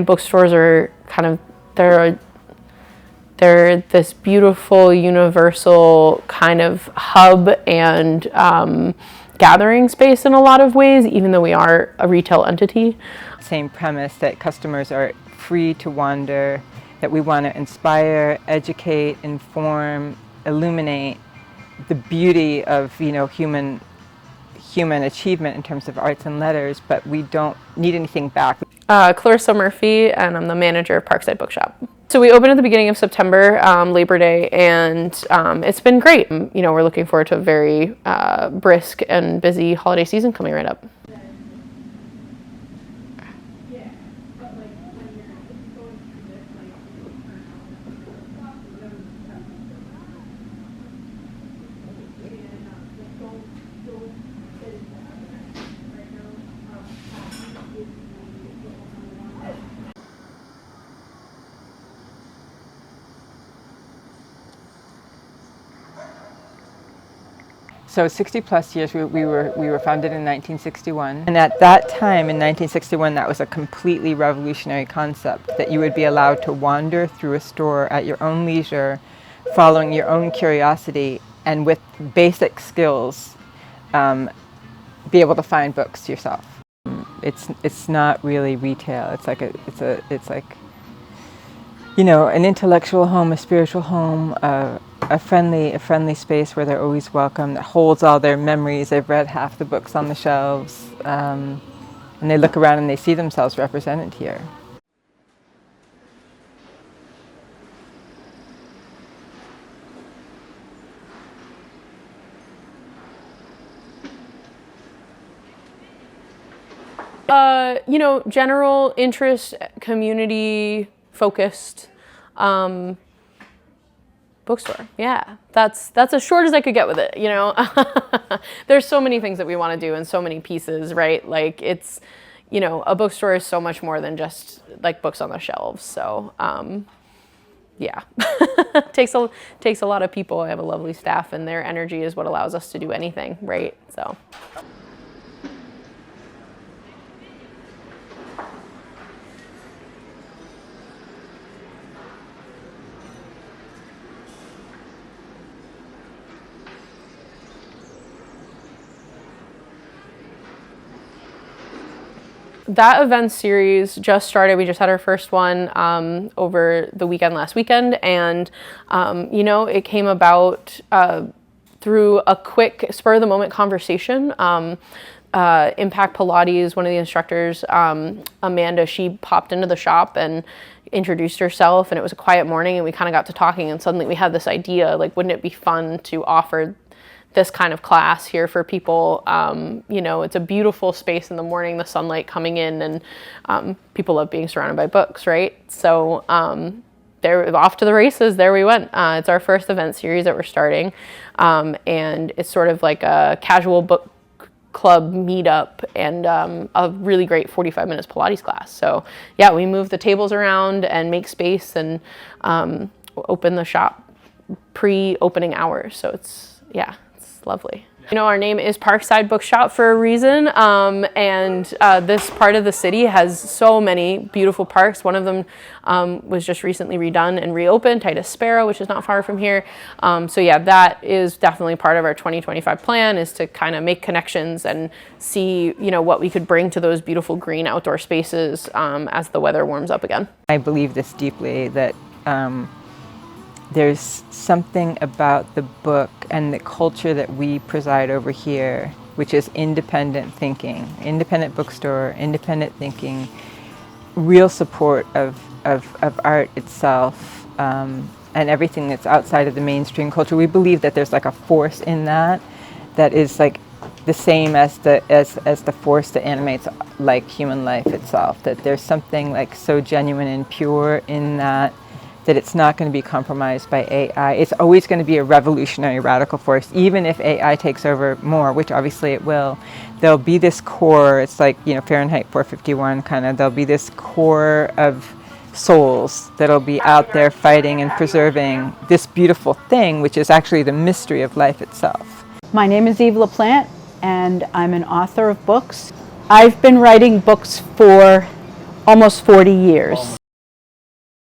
Bookstores are kind of, they're this beautiful, universal kind of hub and gathering space in a lot of ways, even though we are a retail entity. Same premise, that customers are free to wander, that we want to inspire, educate, inform, illuminate the beauty of, human achievement in terms of arts and letters, but we don't need anything back. Clarissa Murphy, and I'm the manager of Parkside Bookshop. So we opened at the beginning of September, Labor Day, and it's been great. We're looking forward to a very brisk and busy holiday season coming right up. So 60 plus years, we were founded in 1961. And at that time, in 1961, that was a completely revolutionary concept, that you would be allowed to wander through a store at your own leisure, following your own curiosity, and with basic skills, be able to find books yourself. It's not really retail. It's like an intellectual home, a spiritual home, a friendly space where they're always welcome, that holds all their memories. They've read half the books on the shelves, and they look around and they see themselves represented here. General interest, community focused. Bookstore, yeah, that's as short as I could get with it, There's so many things that we want to do and so many pieces, right? Like it's, a bookstore is so much more than just like books on the shelves. So, yeah, takes a lot of people. I have a lovely staff, and their energy is what allows us to do anything, right? So. That event series just started. We just had our first one over the last weekend, and it came about through a quick spur-of-the-moment conversation. Impact Pilates, one of the instructors, Amanda, she popped into the shop and introduced herself, and it was a quiet morning, and we kind of got to talking, and suddenly we had this idea, like, wouldn't it be fun to offer this kind of class here for people? It's a beautiful space in the morning, the sunlight coming in, and people love being surrounded by books, right? So they're off to the races. There we went. It's our first event series that we're starting, and it's sort of like a casual book club meetup and a really great 45 minutes Pilates class. So yeah, we move the tables around and make space and open the shop pre-opening hours. So it's lovely. Our name is Parkside Bookshop for a reason, and this part of the city has so many beautiful parks. One of them was just recently redone and reopened, Titus Sparrow, which is not far from here. So yeah, that is definitely part of our 2025 plan, is to kind of make connections and see, what we could bring to those beautiful green outdoor spaces as the weather warms up again. I believe this deeply, that there's something about the book and the culture that we preside over here, which is independent thinking, independent bookstore, independent thinking, real support of art itself, and everything that's outside of the mainstream culture. We believe that there's like a force in that is like the same as the force that animates like human life itself, that there's something like so genuine and pure in that it's not going to be compromised by AI. It's always going to be a revolutionary, radical force, even if AI takes over more, which obviously it will. There'll be this core, it's like, Fahrenheit 451 kind of, there'll be this core of souls that'll be out there fighting and preserving this beautiful thing, which is actually the mystery of life itself. My name is Eve LaPlante, and I'm an author of books. I've been writing books for almost 40 years.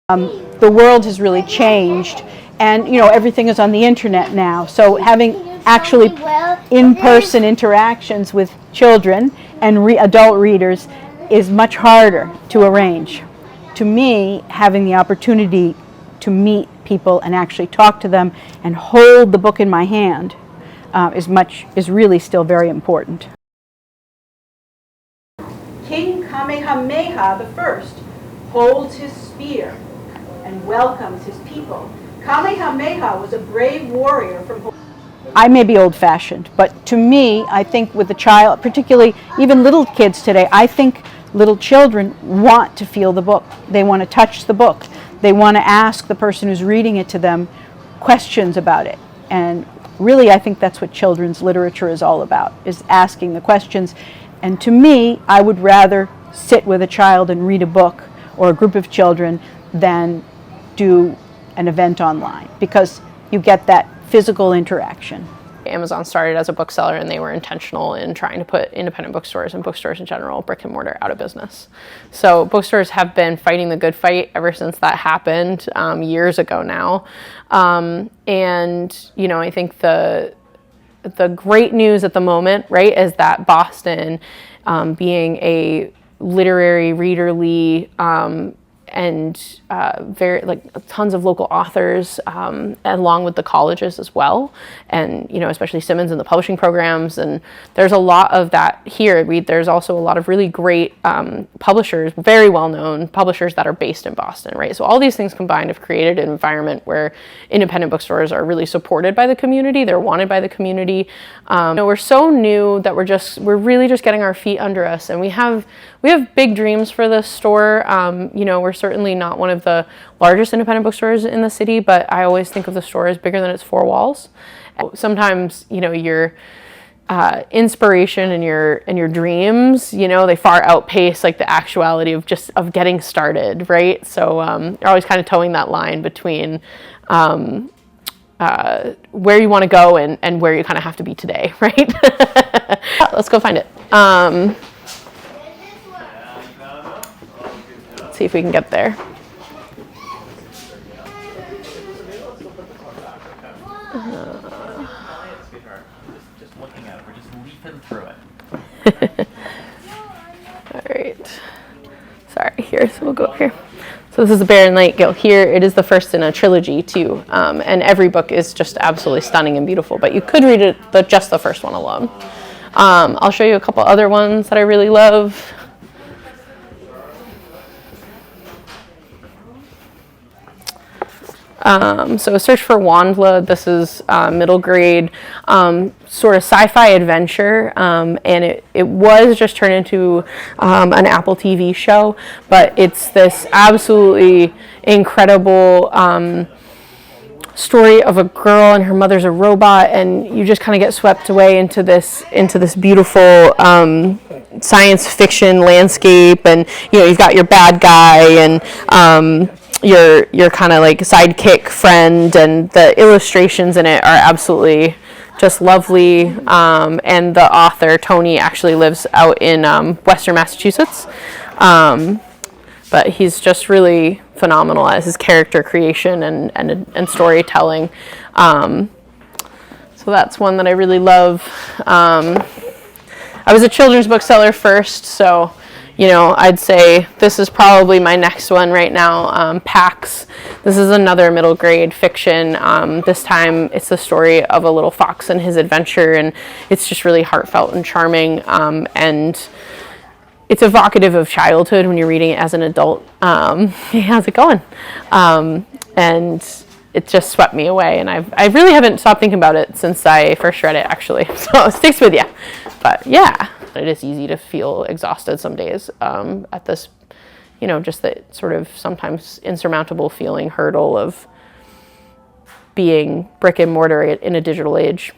The world has really changed, and everything is on the internet now, so having actually in-person interactions with children and adult readers is much harder to arrange. To me, having the opportunity to meet people and actually talk to them and hold the book in my hand is really still very important. King Kamehameha I holds his spear and welcomes his people. Kamehameha was a brave warrior from... I may be old-fashioned, but to me, I think with a child, particularly even little kids today, I think little children want to feel the book. They want to touch the book. They want to ask the person who's reading it to them questions about it. And really, I think that's what children's literature is all about, is asking the questions. And to me, I would rather sit with a child and read a book, or a group of children, than do an event online, because you get that physical interaction. Amazon started as a bookseller, and they were intentional in trying to put independent bookstores and bookstores in general, brick and mortar, out of business. So bookstores have been fighting the good fight ever since that happened years ago now. And I think the great news at the moment, right, is that Boston, being a literary, readerly, and very tons of local authors, along with the colleges as well, and especially Simmons and the publishing programs, and there's a lot of that here. There's also a lot of really great publishers, very well-known publishers that are based in Boston, right? So all these things combined have created an environment where independent bookstores are really supported by the community. They're wanted by the community. We're so new that we're really just getting our feet under us, and we have big dreams for this store. We're certainly not one of the largest independent bookstores in the city, but I always think of the store as bigger than its four walls. Sometimes, your inspiration and your dreams, they far outpace the actuality of getting started, right? So you're always kind of towing that line between where you want to go and where you kind of have to be today, right? Let's go find it. See if we can get there. Just looking at it, we're just leafing through it. All right. Sorry, here, so we'll go up here. So this is the Bear and Nightingale. Here, it is the first in a trilogy too, and every book is just absolutely stunning and beautiful, but you could read it, just the first one alone. I'll show you a couple other ones that I really love. So Search for Wandla, this is middle grade, sort of sci-fi adventure, and it was just turned into an Apple TV show, but it's this absolutely incredible story of a girl and her mother's a robot, and you just kind of get swept away into this beautiful science fiction landscape, and you've got your bad guy and your kind of sidekick friend, and the illustrations in it are absolutely just lovely, and the author Tony actually lives out in Western Massachusetts, but he's just really phenomenal as his character creation and storytelling, so that's one that I really love. I was a children's bookseller first, so I'd say this is probably my next one right now, Pax. This is another middle grade fiction. This time it's the story of a little fox and his adventure, and it's just really heartfelt and charming, and it's evocative of childhood when you're reading it as an adult. Hey, how's it going? And it just swept me away, and I really haven't stopped thinking about it since I first read it, actually, so it sticks with you. But yeah. It is easy to feel exhausted some days at this, just the sort of sometimes insurmountable feeling hurdle of being brick and mortar in a digital age.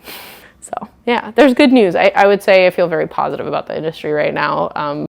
So yeah, there's good news. I would say I feel very positive about the industry right now.